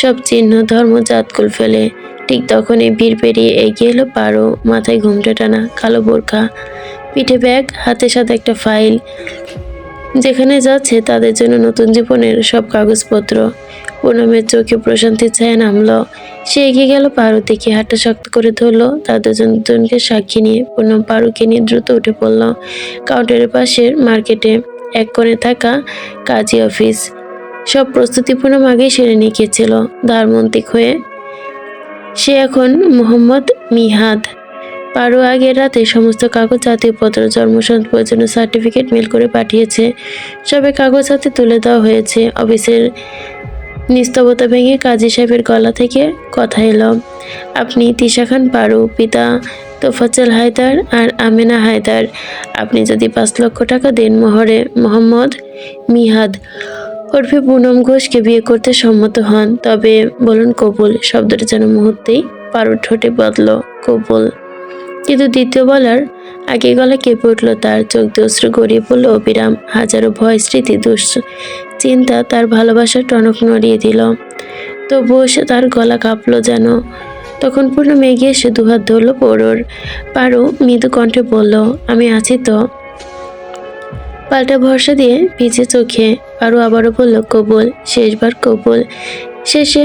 সব চিহ্ন, ধর্ম, জাতকুল ফেলে। ঠিক তখনই ভিড় পেরিয়ে এগিয়ে এলো পারু, মাথায় ঘুমটা টানা কালো বোরখা, পিঠে ব্যাগ, হাতে সাথে একটা ফাইল। যেখানে যাচ্ছে তাদের জন্য নতুন জীবনের সব কাগজপত্র। পুনমের চোখে প্রশান্তির ছায়া নামলো। সে এগিয়ে গেল পারুর দিকে, হাতটা শক্ত করে ধরলো। তাদের দুজনকে সাক্ষী নিয়ে পুনম পারুকে নিয়ে দ্রুত উঠে পড়ল কাউন্টারের পাশের মার্কেটে এক কোণে থাকা কাজী অফিস। সব প্রস্তুতি পুনম আগেই সেরে নিয়েছিল। ধারমন্তিক হয়ে সে এখন মোহাম্মদ মিহাদ। পারু আগের রাতে সমস্ত কাগজ, জাতীয়পত্র, জন্মসনদ, প্রয়োজনীয় সার্টিফিকেট মেল করে পাঠিয়েছে। সবে কাগজ হাতে তুলে দেওয়া হয়েছে। অফিসের নিস্তবতা ভেঙে কাজী সাহেবের গলা থেকে কথা এলো, আপনি তিশা খান পারু, পিতা তোফাজ্জল হায়দার আর আমেনা হায়দার। আপনি যদি 5 লক্ষ টাকা দেন মোহরে মোহাম্মদ মিহাদ ওরফে পুনম ঘোষকে বিয়ে করতে সম্মত হন, তবে বলুন কবুল। শব্দটা যেন মুহূর্তেই পারুর ঠোঁটে বদল, কবুল। কিন্তু দ্বিতীয় বলার আগে গলা কেঁপে উঠল তার, চোখ দিয়ে অশ্রু গড়িয়ে পড়ল অবিরাম। হাজারো ভয়, স্মৃতি, চিন্তা তার ভালোবাসার টনক নড়িয়ে দিল। তবুও সে তার গলা কাঁপলো যেন। তখন পূর্ণম এগিয়ে এসে দুহাত ধরল পরুর। পারু মৃদু কণ্ঠে বলল, আমি আছি তো। পাল্টা ভরসা দিয়ে ভিজে চোখে পারু আবারও বলল, কবুল। শেষবার কবুল। শেষে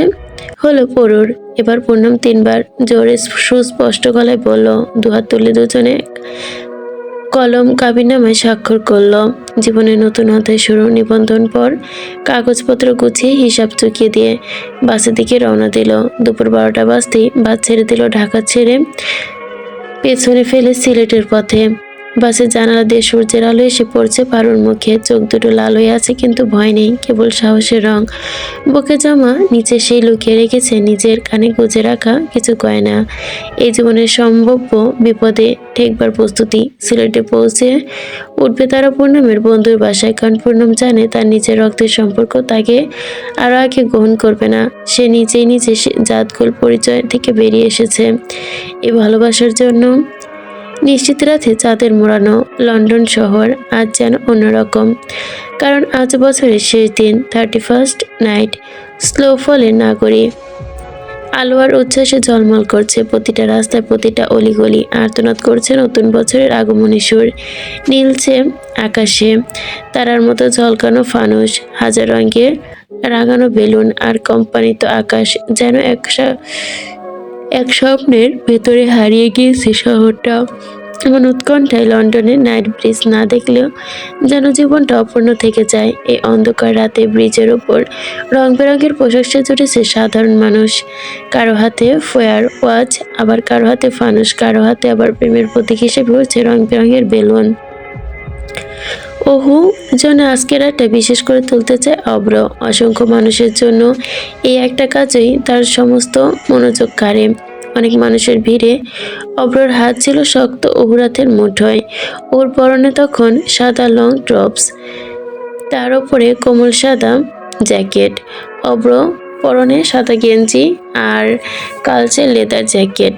হলো পরুর। এবার পূর্ণম 3বার জোরে সুস্পষ্ট গলায় বলল, দুহাত তুলে দুজনে কলম কাবিননামায় স্বাক্ষর করল। জীবনের নতুন অধ্যায় শুরু। নিবন্ধন পর কাগজপত্র গুছিয়ে হিসাব চুকিয়ে দিয়ে বাসের দিকে রওনা দিল। দুপুর 12টা বাজতেই বাস ছেড়ে দিল ঢাকা ছেড়ে, পেছনে ফেলে সিলেটের পথে। বাসের জানালা দিয়ে সূর্যের আলো এসে পড়ছে পারুর মুখে। চোখ দুটো লাল হয়ে আছে, কিন্তু ভয় নেই, কেবল সাহসের রং। বুকে জমা নিচে সেই লুকিয়ে রেখেছে নিজের কানে গুজে রাখা কিছু গয়না। এই জীবনের সম্ভাব্য বিপদে ঠেকবার প্রস্তুতি। সিলেটে পৌঁছে উঠবে তারা পূর্ণমের বন্ধুর বাসায়, কারণ পূর্ণম জানে তার নিজের রক্তের সম্পর্ক তাকে আরও আগে গ্রহণ করবে না। সে নিজে জাতকুল পরিচয় থেকে বেরিয়ে এসেছে এই ভালোবাসার জন্য। নিশ্চিত রাতে চাঁদের মোড়ানো লন্ডন শহর আজ যেন অন্যরকম, কারণ আজ বছরের শেষ দিন, 31st নাইট। স্নোফলের নাগরী আলো আর উচ্ছ্বাসে ঝলমল করছে প্রতিটা রাস্তায়, প্রতিটা অলিগলি। আর্তনাদ করছে নতুন বছরের আগমনী সুর। নীলছে আকাশে তারার মতো ঝলকানো ফানুস, হাজার রঙে রাঙানো বেলুন আর কোম্পানিত আকাশ। যেন এক স্বপ্নের ভেতরে হারিয়ে গিয়েছে শহরটা। এমন উৎকণ্ঠায় লন্ডনের নাইট ব্রিজ না দেখলেও যেন জীবনটা অপূর্ণ থেকে যায়। এই অন্ধকার রাতে ব্রিজের ওপর রং বেরঙের পোশাক সেজে উঠেছে সাধারণ মানুষ। কারো হাতে ফায়ার ওয়াচ, আবার কারো হাতে ফানুস, কারো হাতে আবার প্রেমের প্রতীক হিসেবে উঠছে রং বেরঙের বেলুন। ওহু জন্য আজকের রাতটা বিশেষ করে তুলতে চায় অব্র। অসংখ্য মানুষের জন্য এই একটা কাজই তার সমস্ত মনোযোগ কাড়ে। অনেক মানুষের ভিড়ে অব্রর হাত ছিল শক্ত ওহুরাতের মুঠোয়। ওর পরনে তখন সাদা লং টপস, তার উপরে কোমল সাদা জ্যাকেট। অব্র পরনে সাদা গেঞ্জি আর কালচে লেদার জ্যাকেট।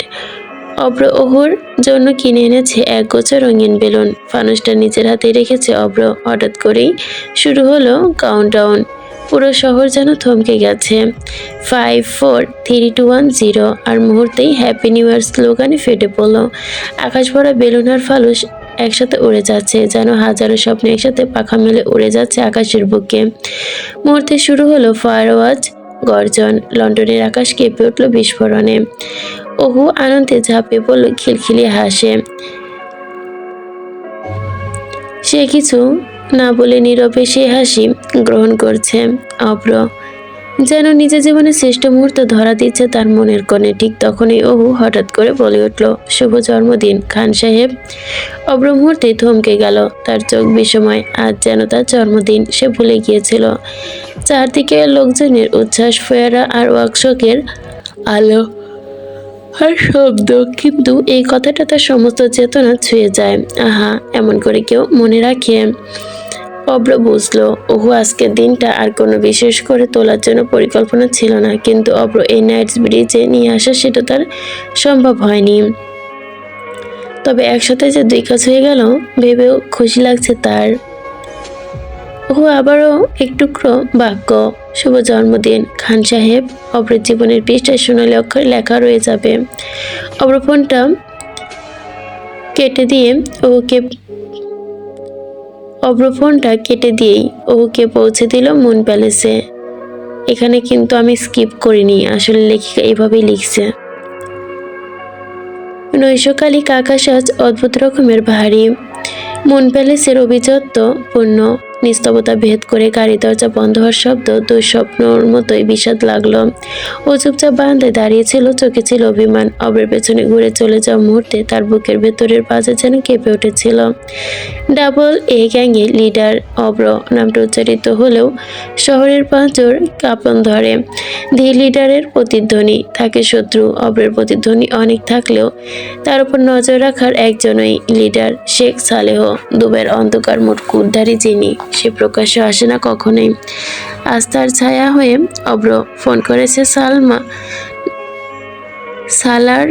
অব্র ওহুর জন্য কিনে এনেছে এক গোছা রঙিন বেলুন। ফানুসটা নিজের হাতে রেখেছে অব্র। হঠাৎ করেই শুরু হলো কাউন্টডাউন। পুরো শহর যেন থমকে গেছে। 5 4 3 2 1 0। আর মুহূর্তেই হ্যাপি নিউ ইয়ার স্লোগানে ফেটে পড়ল। আকাশ ভরা বেলুন আর ফানুস একসাথে উড়ে যাচ্ছে, যেন হাজারো স্বপ্ন একসাথে পাখা মেলে উড়ে যাচ্ছে আকাশের বুকে। মুহূর্তে শুরু হলো ফায়ারওয়ার্ক গর্জন। লন্ডনের আকাশ কেঁপে উঠল বিস্ফোরণে। ওহু আনন্দে ঝাঁপিয়ে পড়ল, খিলখিলিয়ে হাসে। সে কিছু না বলে নীরবে সেই হাসি গ্রহণ করছে অব্র, যেন নিজের জীবনের শ্রেষ্ঠ মুহূর্ত ধরা দিচ্ছে তার মনের কোণে। ঠিক তখনই ওহু হঠাৎ করে বলে উঠল, শুভ জন্মদিন খান সাহেব। অব্র মুহূর্তেই থমকে গেল, তার চোখ বিস্ময়। আজ যেন তার জন্মদিন, সে ভুলে গিয়েছিল। চারদিকে লোকজনের উচ্ছ্বাস, ফোয়ারা আর ওয়ার্কশপের আলো আর শব্দ, কিন্তু এই কথাটা তার সমস্ত চেতনা ছুঁয়ে যায়। আহা, এমন করে কেউ মনে রাখে? অব্র বুঝলো ওহু আজকের দিনটা আর কোনো বিশেষ করে তোলার জন্য পরিকল্পনা ছিল না, কিন্তু অব্র এই নাইটস ব্রিজে নিয়ে আসা সেটা তার সম্ভব হয়নি। তবে একসাথে যে দুই কাজ হয়ে গেল ভেবেও খুশি লাগছে তার। ওহু আবারও এক টুকরো বাক্য, শুভ জন্মদিন খান সাহেব। অব্রের জীবনের পৃষ্ঠায় সোনালি অক্ষরে লেখা রয়ে যাবে। অব্র ফোনটা কেটে দিয়ে ওকে পৌঁছে দিল মুন প্যালেসে। এখানে কিন্তু আমি স্কিপ করিনি, আসলে লেখিকা এভাবেই লিখছে। নৈশকালিক আকাশ আজ অদ্ভুত রকমের ভারী। মুন প্যালেসের অভিজাত্য পূর্ণ নিস্তবতা ভেদ করে গাড়ি দরজা বন্ধ হওয়ার শব্দ দুঃস্বপ্নর মতোই বিষাদ লাগলো। ও চুপচাপ বারান্দায় দাঁড়িয়েছিল, চোখে ছিল অভিমান। অব্রের পেছনে ঘুরে চলে যাওয়া মুহূর্তে তার বুকের ভেতরের পাজা যেন কেঁপে উঠেছিল। ডাবল এ গ্যাংয়ের লিডার অব্র নামটা উচ্চারিত হলেও শহরের পাঁচর কাঁপন ধরে। ধীর লিডারের প্রতিধ্বনি, থাকে শত্রু। অব্রের প্রতিধ্বনি অনেক থাকলেও তার উপর নজর রাখার একজনই লিডার, শেখ সালেহ, দুবের অন্ধকার মুটকু উদ্ধারী যিনি। সে প্রকাশ্যে আসে না কখনোই। আজ তার ছায়া হয়ে অব্র ফোন করেছে সালার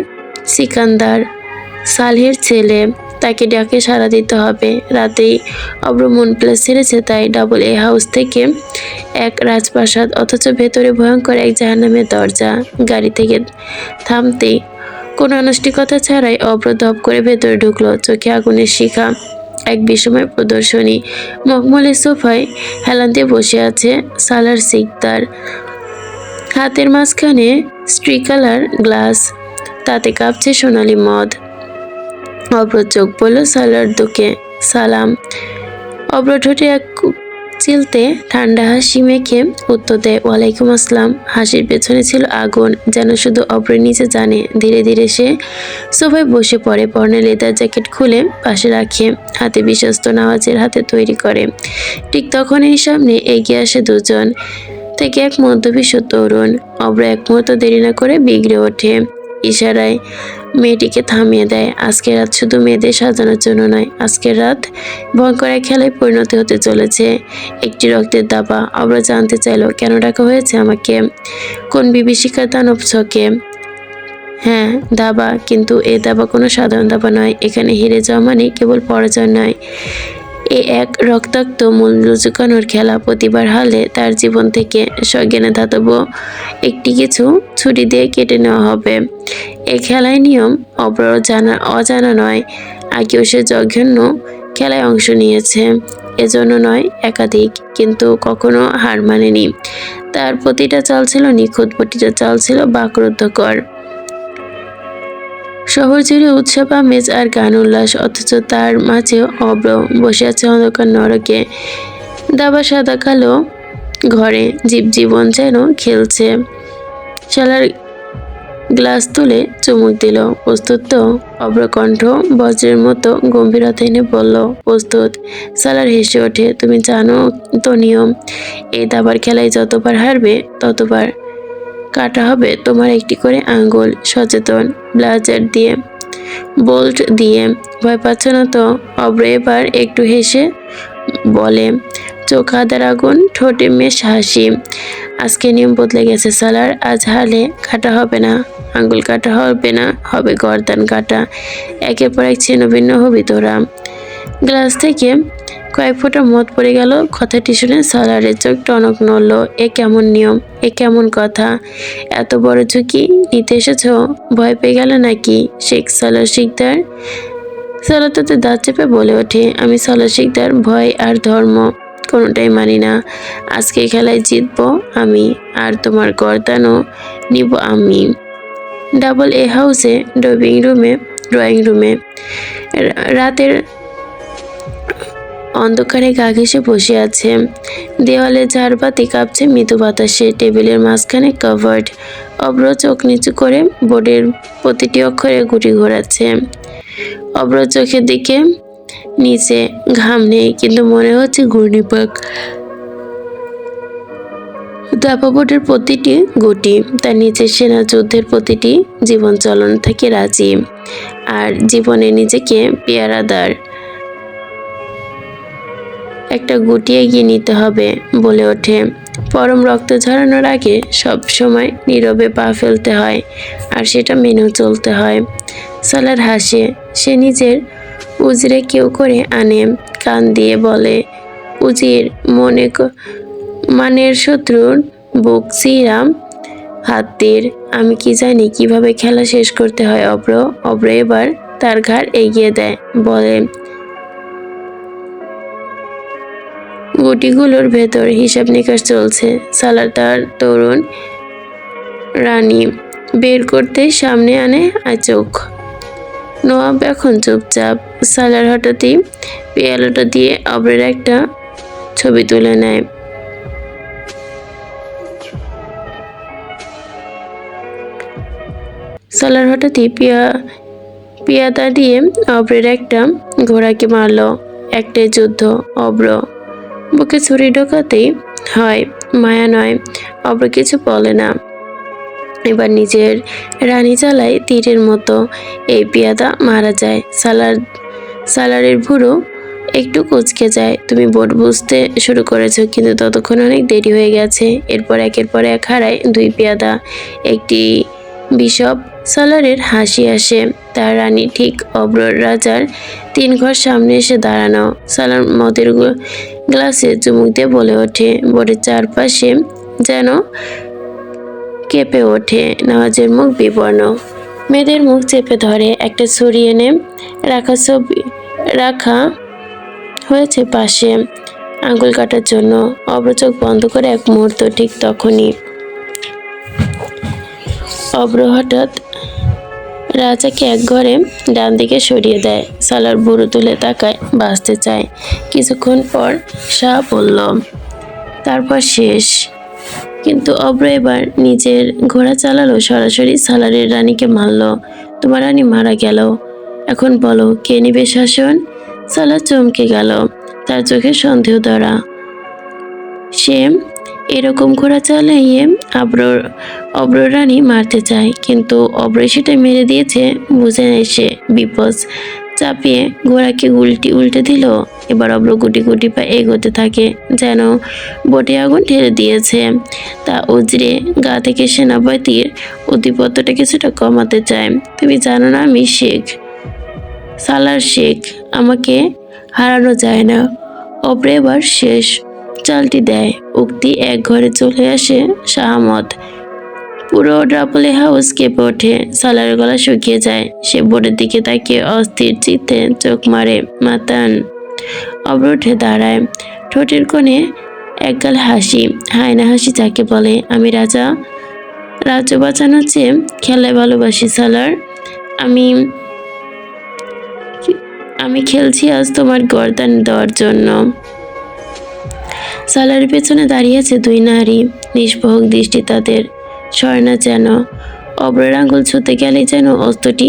সিকান্দার, সালেহের ছেলে। তাকে ডাকে সাড়া দিতে হবে। রাতেই অব্র মুন প্লেস ছেড়েছে, তাই ডাবল এ হাউস থেকে এক রাজপ্রাসাদ, অথচ ভেতরে ভয়ঙ্কর এক জাহান্নামের দরজা। গাড়ি থেকে থামতেই কোনো আনুষ্ঠানিকতা ছাড়াই অব্র ধপ করে ভেতরে ঢুকলো। চোখে আগুনের শিখা, এক বিস্ময় প্রদর্শনী। মখমলের সোফায় হেলান দিয়ে বসে আছে সালার সিকদার। হাতের মাঝখানে স্ট্রিকালার গ্লাস, তাতে কাঁপছে সোনালি মদ। অব্র চোখ পড়ল সালার দিকে। সালাম। অব্র ঠোঁটে এক চিলতে ঠান্ডা হাসি মেখে উত্তর দেয়, ওয়ালাইকুম আসসালাম। হাসির পেছনে ছিল আগুন, যেন শুধু অব্র নিচে জানে। ধীরে ধীরে সে সোফায় বসে পড়ে, পরনে লেদার জ্যাকেট খুলে পাশে রাখে, হাতে বিশ্বস্ত নওয়াজের হাতে তৈরি করে। ঠিক তখনই সামনে এগিয়ে আসে দুজন থেকে এক মধ্যবয়স্ক তরুণ। অব্র এক মুহূর্ত দেরি না করে বিগড়ে ওঠে, ইশারায় মেয়েটিকে থামিয়ে দেয়। আজকের রাত শুধু মেয়েদের সাজানোর জন্য নয়, আজকের রাত ভয়ঙ্কর এক খেলায় পরিণত হতে চলেছে। একটি রক্তের দাবা। অব্র জানতে চাইল, কেন ডাকা হয়েছে আমাকে? কোন বিভীষিকার দানব ছকে? হ্যাঁ, দাবা, কিন্তু এ দাবা কোনো সাধারণ দাবা নয়। এখানে হেরে যাওয়া মানে কেবল পরাজয় নয়, এ এক রক্তাক্ত মূল্য চুকানোর খেলা। প্রতিবার হারলে তার জীবন থেকে সজ্ঞানে ধাতব একটি কিছু ছুরি দিয়ে কেটে নেওয়া হবে। এই খেলায় নিয়ম অব্র অজানা নয়, আগেও সে জঘন্য খেলায় অংশ নিয়েছে, এজন্য নয় একাধিক, কিন্তু কখনো হার মানেনি। তার প্রতিটা চাল ছিল নিখুঁত, প্রতিটা চাল ছিল বাকরুদ্ধকর। শহর জুড়ে উৎসব, আমেজ আর গান উল্লাস, অথচ তার মাঝেও অব্র বসে আছে অন্ধকার নরকে। দাবা সাদা কালো ঘরে জীবন যেন খেলছে। শালার গ্লাস তুলে চুমুক দিল। প্রস্তুত তো? অব্র কণ্ঠ বজ্রের মতো গম্ভীরতা এনে বলল, প্রস্তুত। সালার হেসে ওঠে, তুমি জানো তো নিয়ম, এই দাবার খেলায় যতবার হারবে ততবার কাটা হবে তোমার একটি করে আঙ্গুল। সচেতন? ব্লাজার দিয়ে, বোল্ট দিয়ে। ভয় পাচ্ছ না তো? অব্র এবার একটু হেসে বলে, চোখ আদার আগুন, ঠোঁটে মেশ হাসি। আজকে নিয়ম বদলে গেছে সালার, আজ হারলে কাটা হবে না আঙ্গুল, কাটা হবে না, হবে গর্দান কাটা। একের পর এক ছিন্ন ভিন্ন হবি তোরা। গ্লাস থেকে কয়েক ফোঁটা মদ পড়ে গেল। কথাটি শুনে সালারের চোখ টনক নড়ল। এ কেমন নিয়ম, এ কেমন কথা? এত বড় ঝুঁকি নিতে এসেছ? ভয় পেয়ে গেল নাকি? শেখ সালার শিকদার। সালার তাতে দাঁত চেপে বলে ওঠে, আমি সালার শিকদার ভয় আর ধর্ম কোনোটাই মানি না। আজকে খেলায় জিতবো আমি, আর তোমার গর্দানও নিব আমি। ডাবল এ হাউসে ড্রয়িং রুমে রাতের অন্ধকারে গা ঘেঁষে বসে আছে। দেওয়ালে ঝাড়বাতি কাঁপছে মৃদু বাতাসে। টেবিলের মাঝখানে কভার্ড। অব্র চোখ নিচু করে বোর্ডের প্রতিটি অক্ষরে গুটি ঘোরাচ্ছে। অব্র চোখের দিকে নিচে ঘাম নেই, কিন্তু মনে হচ্ছে ঘূর্ণিপাক। দাবা বোর্ডের প্রতিটি গুটি তার নিচের সেনা যুদ্ধের প্রতিটি জীবন চলন থেকে রাজি, আর জীবনে নিজেকে পেয়ারাদার একটা গুটি এগিয়ে নিতে হবে। বলে ওঠে, পরম রক্ত ঝরানোর আগে সব সময় নীরবে পা ফেলতে হয়, আর সেটা মেনেও চলতে হয়। সালার হাসে। সে নিজের উজরে কেউ করে আনে, কান দিয়ে বলে, উজির মানের শত্রুর বুক চিরাম হাতির। আমি কি জানি কিভাবে খেলা শেষ করতে হয় অব্র এবার তার ঘাড় এগিয়ে দেয়, বলে, গুটিগুলোর ভেতর হিসাব নিকাশ চলছে। সালার তার তরুণ রানী বের করতে সামনে আনে চোখ। নওয়াব এখন চুপচাপ। সালার হঠাৎই পেয়ালাটা দিয়ে অব্রের একটা ছবি তুলে নেয়। সালার হঠাৎই পিয়াদা দিয়ে অব্রের একটা ঘোড়াকে মারল। একটাই যুদ্ধ। অব্র বুকে ছুরি ঢোকাতেই হয়, মায়া নয়। অব্র কিছু বলে না, এবার নিজের রানী চালায় তীরের মতো। এই পিয়াদা মারা যায়। সালারের ভুরু একটু কুঁচকে যায়। তুমি বোর্ড বুঝতে শুরু করেছো, কিন্তু ততক্ষণ অনেক দেরি হয়ে গেছে। এরপর একের পর এক হারায় দুই পেয়াদা, একটি বিশপ। সালারের হাসি আসে। তার রানী ঠিক অব্র রাজার 3 ঘর সামনে এসে দাঁড়ানো। সালার মদের গ্লাসে চুমুক দিয়ে বলে ওঠে, বোর্ডের চারপাশে যেন কেঁপে ওঠে। নওয়াজের মুখ বিবর্ণ, মেয়েদের মুখ চেপে ধরে। একটা ছড়ি এনে রাখা হয়েছে পাশে আঙ্গুল কাটার জন্য। অব্র চোখ বন্ধ করে এক মুহূর্ত। ঠিক তখনই অব্র হঠাৎ রাজাকে এক ঘরে ডান দিকে সরিয়ে দেয়। সালার বুড়ো তুলে তাকায়, বাঁচতে চায়। কিছুক্ষণ পর শাহ বলল, তারপর শেষ। কিন্তু অব্র এবার নিজের ঘোড়া চালালো, সরাসরি সালারের রানীকে মারল। তোমার রানী মারা গেল, এখন বলো কে নিবে শাসন? সালার চমকে গেল, তার চোখে সন্দেহ ধরা। সে এরকম ঘোড়া চালিয়ে অব্র রানী মারতে চায়, কিন্তু অব্র সেটা মেরে দিয়েছে। বুঝে নেয় সে বিপদ। চাপিয়ে ঘোড়াকে উল্টে দিল। এবার অব্র গুটি গুটি পা এগোতে থাকে, যেন বটে আগুন ঢেলে দিয়েছে। তা উজরে গা থেকে সেনাপতির অধিপত্যটা কিছুটা কমাতে চায়। তুমি জানো না আমি শেখ, সালার শেখ, আমাকে হারানো যায় না। অব্র এবার শেষ চালটি দেয়। উক্তি এক ঘরে চলে আসে শাহমত। পুরো ডাবলে হাউস কেঁপে ওঠে। সালার গলা শুকিয়ে যায়। সে বোর্ডের দিকে তাকিয়ে অস্থির চিত্তে চোখ মারে। মাতান। অব্র উঠে দাঁড়ায়, ঠোঁটের কোণে একগাল হাসি। হায়না হাসি যাকে বলে। আমি রাজ্য বাঁচানোর চেয়ে খেলায় ভালোবাসি সালার। আমি খেলছি আজ তোমার গর্দান দেওয়ার জন্য। সালারের পেছনে দাঁড়িয়ে আছে দুই নারী, নিষ্পহক দৃষ্টি তাদের। স্বর্ণা যেন অব্রের আঙুল ছুঁতে গেলেই যেন অস্ত্রটি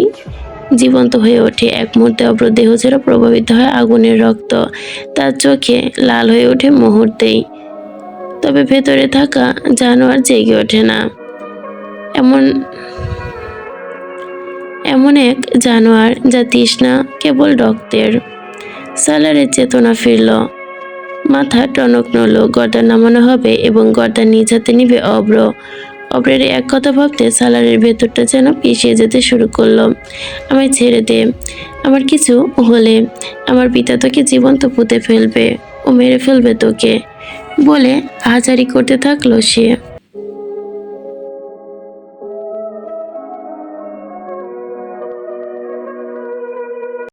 জীবন্ত হয়ে ওঠে। এক মুহূর্তে অব্র দেহ ছিল প্রভাবিত হয় আগুনের রক্ত। তার চোখে লাল হয়ে ওঠে মুহূর্তেই। তবে ভেতরে থাকা জানোয়ার জেগে ওঠে না। এমন এক জানোয়ার যা তৃষ্ণা কেবল রক্তের। সালারের চেতনা ফিরল, মাথা টনক নড়ল। গর্দান নামানো হবে এবং গর্দান নিজ হাতে নিবে অব্র। অব্রের এক কথা ভাবতে সালারের ভেতরটা যেন পিছিয়ে যেতে শুরু করলো। আমায় ছেড়ে দে, আমার কিছু হলে আমার পিতা তোকে জীবন্ত পুঁতে ফেলবে, ও মেরে ফেলবে তোকে বলে আহাজারি করতে থাকলো সে।